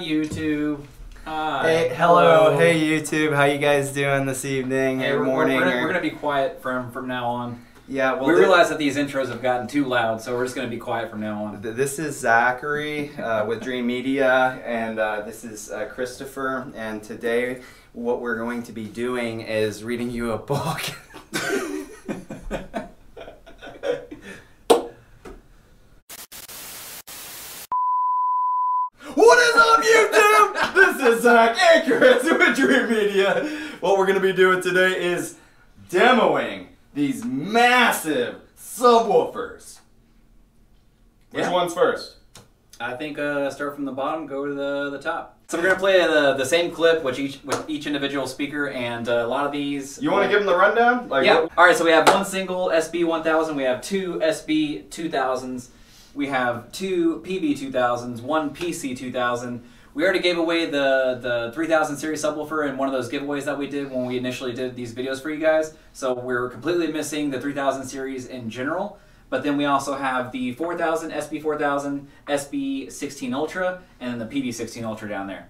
YouTube. Hey, hello. Hey, YouTube. How you guys doing this evening? Hey, or morning? We're gonna be quiet from now on. Yeah, well, we realize that these intros have gotten too loud, so we're just gonna be quiet from now on. This is Zachary with Dream Media, and this is Christopher. And today, what we're going to be doing is reading you a book. What is up, YouTube? This is Zach and Chris with Dream Media. What we're going to be doing today is demoing these massive subwoofers. Which one's first? I think start from the bottom, go to the top. So we're going to play the same clip with each individual speaker, and a lot of these... You want to give them the rundown? Like, yeah. Alright, so we have one single SB1000, we have two SB2000s, we have two PB2000s, one PC2000. We already gave away the 3000 series subwoofer in one of those giveaways that we did when we initially did these videos for you guys. So we're completely missing the 3000 series in general. But then we also have the 4000, SB4000, SB16 Ultra, and then the PB16 Ultra down there.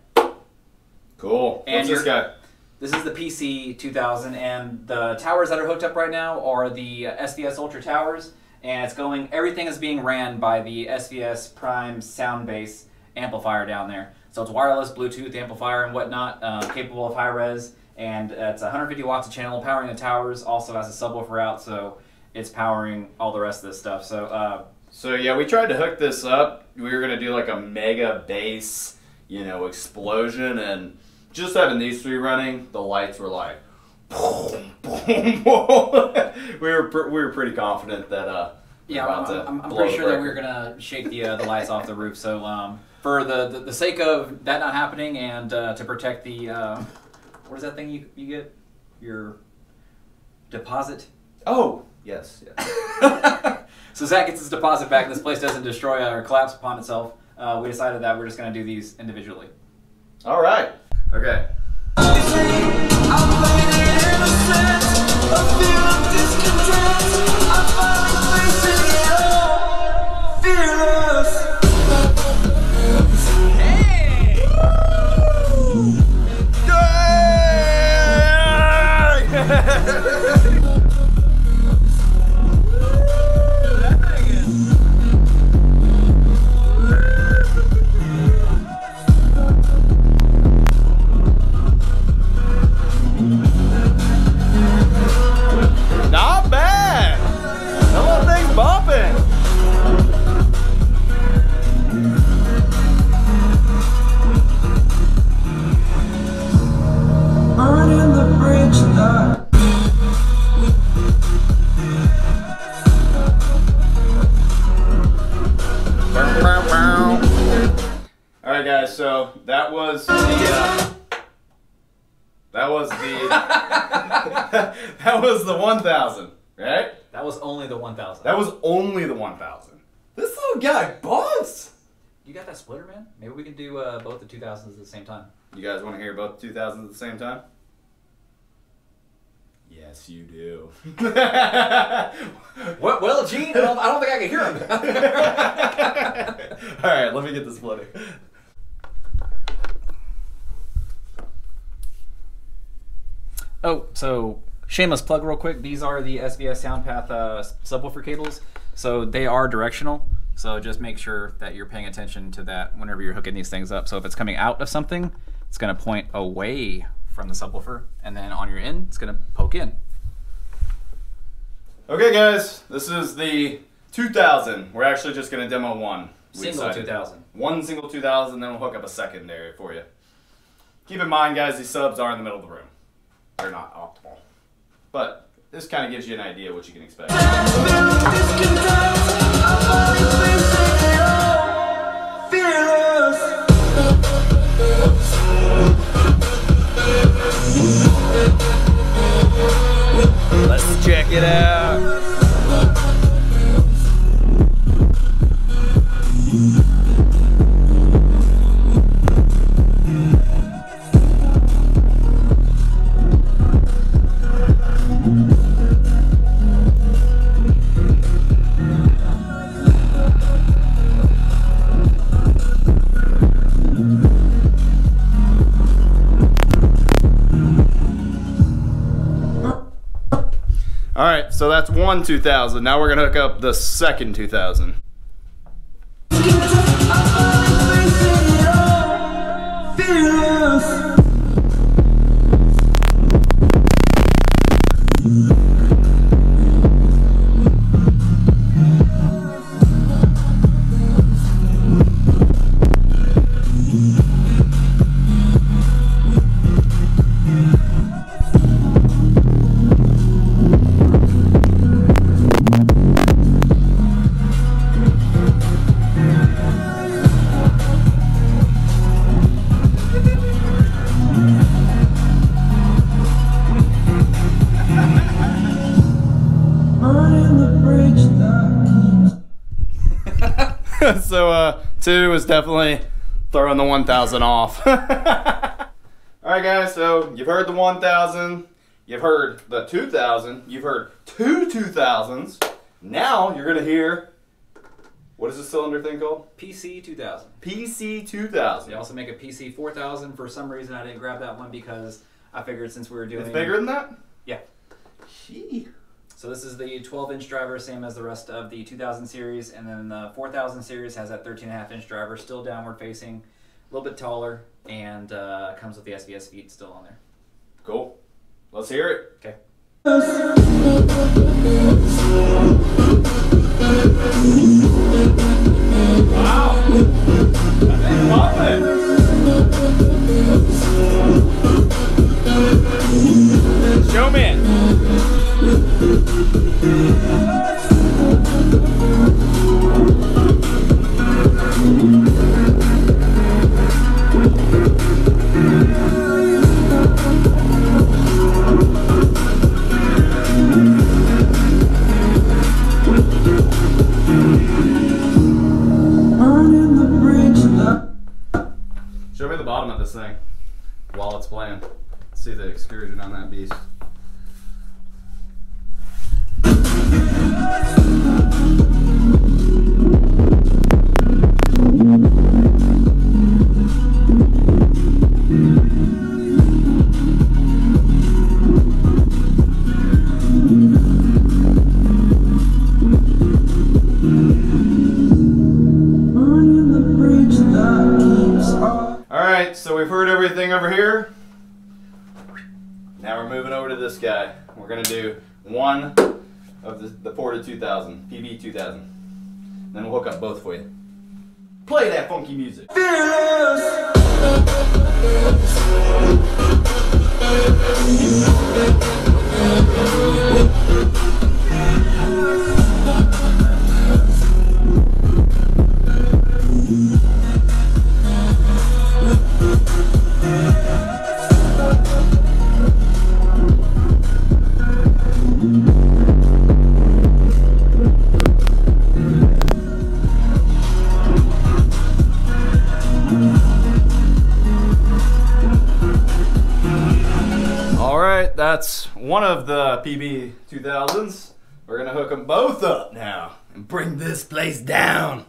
Cool. And what's this guy? This is the PC2000, and the towers that are hooked up right now are the SVS Ultra towers. And it's everything is being ran by the SVS Prime sound base amplifier down there. So it's wireless, Bluetooth amplifier and whatnot, capable of high res, and it's 150 watts a channel, powering the towers, also has a subwoofer out, so it's powering all the rest of this stuff. So yeah, we tried to hook this up. We were gonna do like a mega bass, explosion, and just having these three running, the lights were like, boom, boom, boom. we were pretty confident that yeah, I'm pretty sure that we were gonna shake the lights off the roof. So for the sake of that not happening, and to protect the what is that thing you get, your deposit? Oh yes. So Zach gets his deposit back, and this place doesn't destroy or collapse upon itself. We decided that we're just gonna do these individually. All right. Okay. Not bad! That little thing's bumping! Burning the bridge that Alright guys, so that was the that was the 1000, right? That was only the 1000. That was only the 1000. This little guy bumps! You got that splitter, man? Maybe we can do both the 2000s at the same time. You guys want to hear both 2000s at the same time? Yes, you do. What? Well, Gene, I don't think I can hear him. Alright, let me get the splitter. Oh, so shameless plug real quick. These are the SVS SoundPath subwoofer cables. So they are directional. So just make sure that you're paying attention to that whenever you're hooking these things up. So if it's coming out of something, it's going to point away from the subwoofer. And then on your end, it's going to poke in. Okay guys, this is the 2000. We're actually just going to demo one. Single 2000. One single 2000, then we'll hook up a secondary for you. Keep in mind guys, these subs are in the middle of the room. They're not optimal. But this kind of gives you an idea what you can expect. Let's check it out. All right, so that's one 2000. Now we're gonna hook up the second 2000. So 2 is definitely throwing the 1000 off. Alright guys, so you've heard the 1000, you've heard the 2000, you've heard two 2000s. Now you're gonna hear, what is this cylinder thing called? PC 2000. PC 2000. They also make a PC 4000. For some reason I didn't grab that one because I figured since we were doing... It's bigger than that? Yeah. Gee. So this is the 12-inch driver, same as the rest of the 2000 series, and then the 4000 series has that 13.5-inch driver, still downward facing, a little bit taller, and comes with the SVS feet still on there. Cool. Let's hear it. Okay. Wow. That thing's popping. Show me it. Show me the bottom of this thing while it's playing. Let's see the excursion on that beast. Alright, so we've heard everything over here. Now we're moving over to this guy. We're going to do one of the Ported 2000, PB 2000. Then we'll hook up both for you. Play that funky music. That's one of the PB 2000s. We're gonna hook them both up now and bring this place down.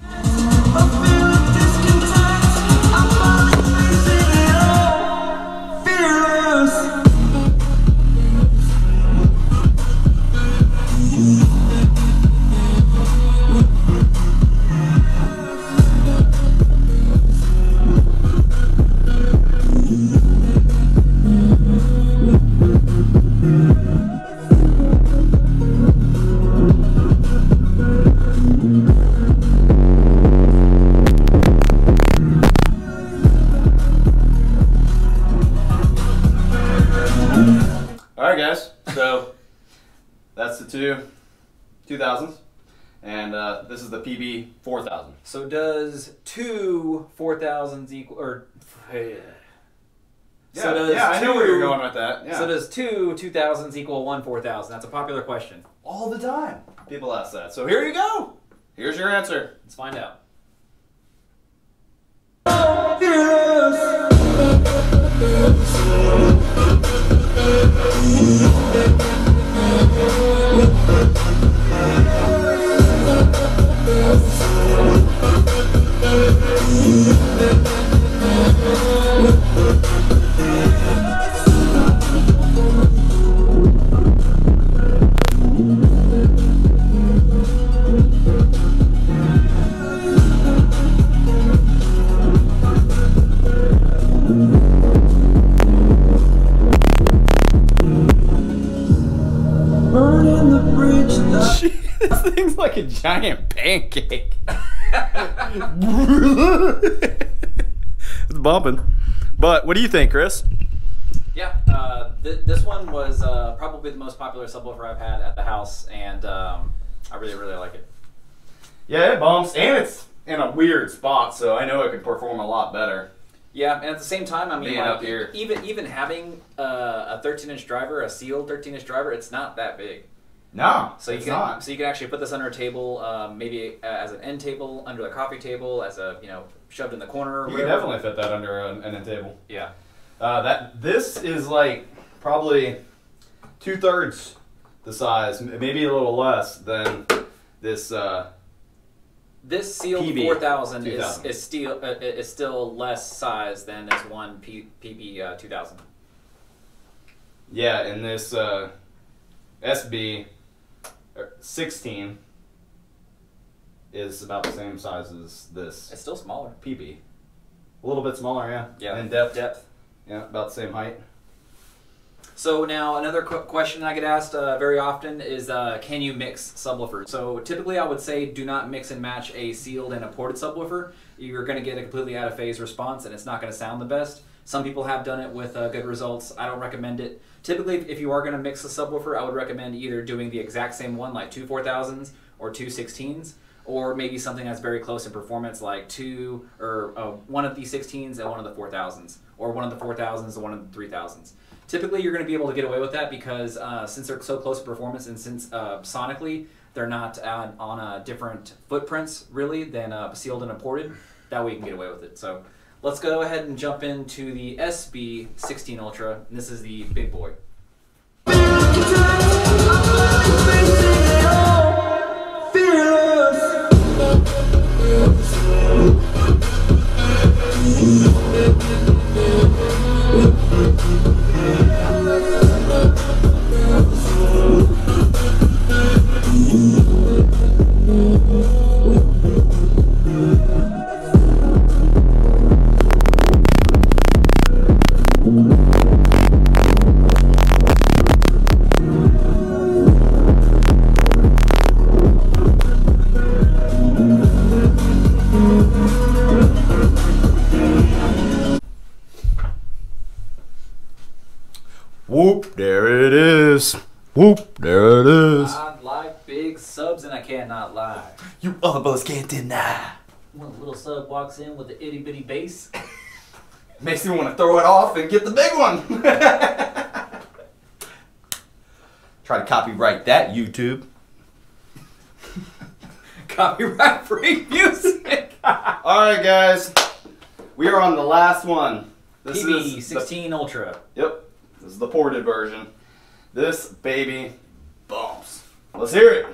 Alright guys, so that's the two 2000s, and this is the PB 4000. So does two 4000s equal, or... Yeah, I know where you're going with that. Yeah. So does two 2000s equal one 4000? That's a popular question. All the time people ask that. So here you go. Here's your answer. Let's find out. This thing's like a giant pancake. It's bumping. But what do you think, Chris? Yeah, this one was probably the most popular subwoofer I've had at the house, and I really, really like it. Yeah, it bumps, and it's in a weird spot, so I know it can perform a lot better. Yeah, and at the same time, I mean, Being up here. even having a 13-inch driver, a sealed 13-inch driver, it's not that big. No, So you can actually put this under a table, maybe as an end table, under the coffee table, as a shoved in the corner. Or You can definitely fit that under an end table. Yeah. This is like probably 2/3 the size, maybe a little less than this. This sealed PB 4000 2000. is still less size than this one PB 2000. Yeah, and this SB 16 is about the same size as this It's still smaller. PB. A little bit smaller, yeah. Yeah. And depth. Depth. Yeah, about the same height. So now another question I get asked very often is, can you mix subwoofers? So typically I would say do not mix and match a sealed and a ported subwoofer. You're going to get a completely out of phase response and it's not going to sound the best. Some people have done it with good results. I don't recommend it. Typically, if you are going to mix a subwoofer, I would recommend either doing the exact same one, like two 4000s or two 16s, or maybe something that's very close in performance, like one of the 16s and one of the 4000s, or one of the 4000s and one of the 3000s. Typically, you're going to be able to get away with that because since they're so close in performance and since sonically they're not on different footprints really than sealed and imported, that way you can get away with it. So let's go ahead and jump into the SB16 Ultra, and this is the big boy. Whoop, there it is. Whoop, there it is. I like big subs and I cannot lie. You almost can't deny. When a little sub walks in with the itty bitty bass, Makes me want to throw it off and get the big one. Try to copyright that, YouTube. copyright free music. Alright, guys. We are on the last one. This PB16 Ultra. Yep. This is the ported version. This baby bumps. Let's hear it.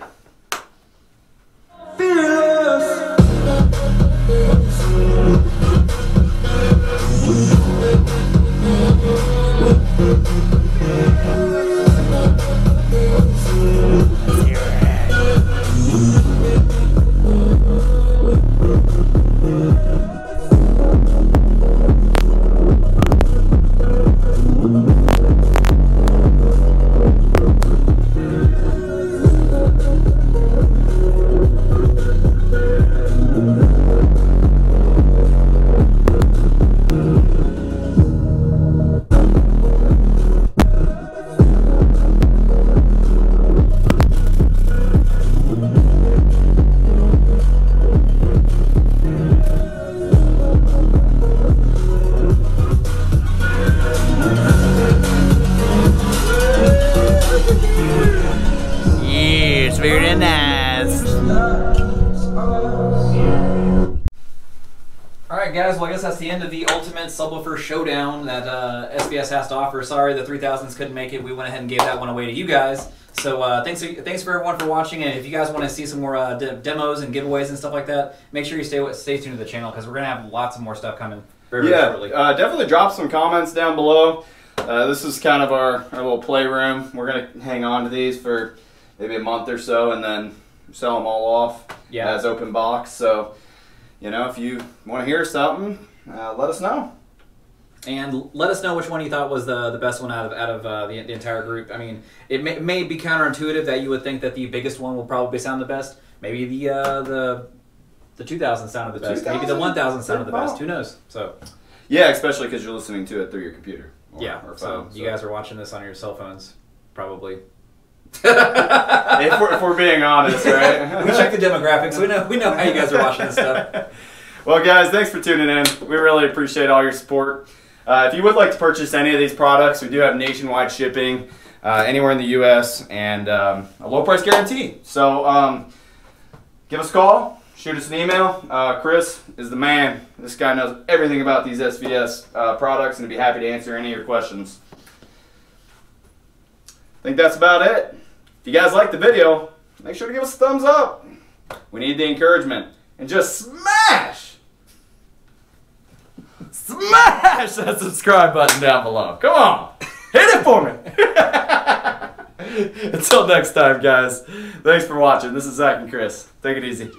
Yes, very nice. Alright guys, well I guess that's the end of the ultimate subwoofer showdown that SVS has to offer. Sorry the 3000s couldn't make it. We went ahead and gave that one away to you guys. So thanks for everyone for watching, and if you guys want to see some more demos and giveaways and stuff like that, make sure you stay tuned to the channel because we're going to have lots of more stuff coming very shortly. Definitely drop some comments down below. This is kind of our little playroom. We're going to hang on to these for maybe a month or so and then sell them all off as open box. So, you know, if you want to hear something, let us know. And let us know which one you thought was the best one out of the entire group. I mean, it may be counterintuitive that you would think that the biggest one will probably sound the best. Maybe the 2000 sounded the best. Maybe the 1000 sounded the best. Who knows? So yeah, especially because you're listening to it through your computer. Or phone, you guys are watching this on your cell phones, probably. if we're being honest, right? We check the demographics. We know how you guys are watching this stuff. Well, guys, thanks for tuning in. We really appreciate all your support. If you would like to purchase any of these products, we do have nationwide shipping anywhere in the U.S. and a low price guarantee. So give us a call, shoot us an email. Chris is the man. This guy knows everything about these SVS products, and he'd be happy to answer any of your questions. I think that's about it. If you guys liked the video, make sure to give us a thumbs up. We need the encouragement. And just smash that subscribe button down below. Come on. Hit it for me. Until next time, guys. Thanks for watching. This is Zach and Chris. Take it easy.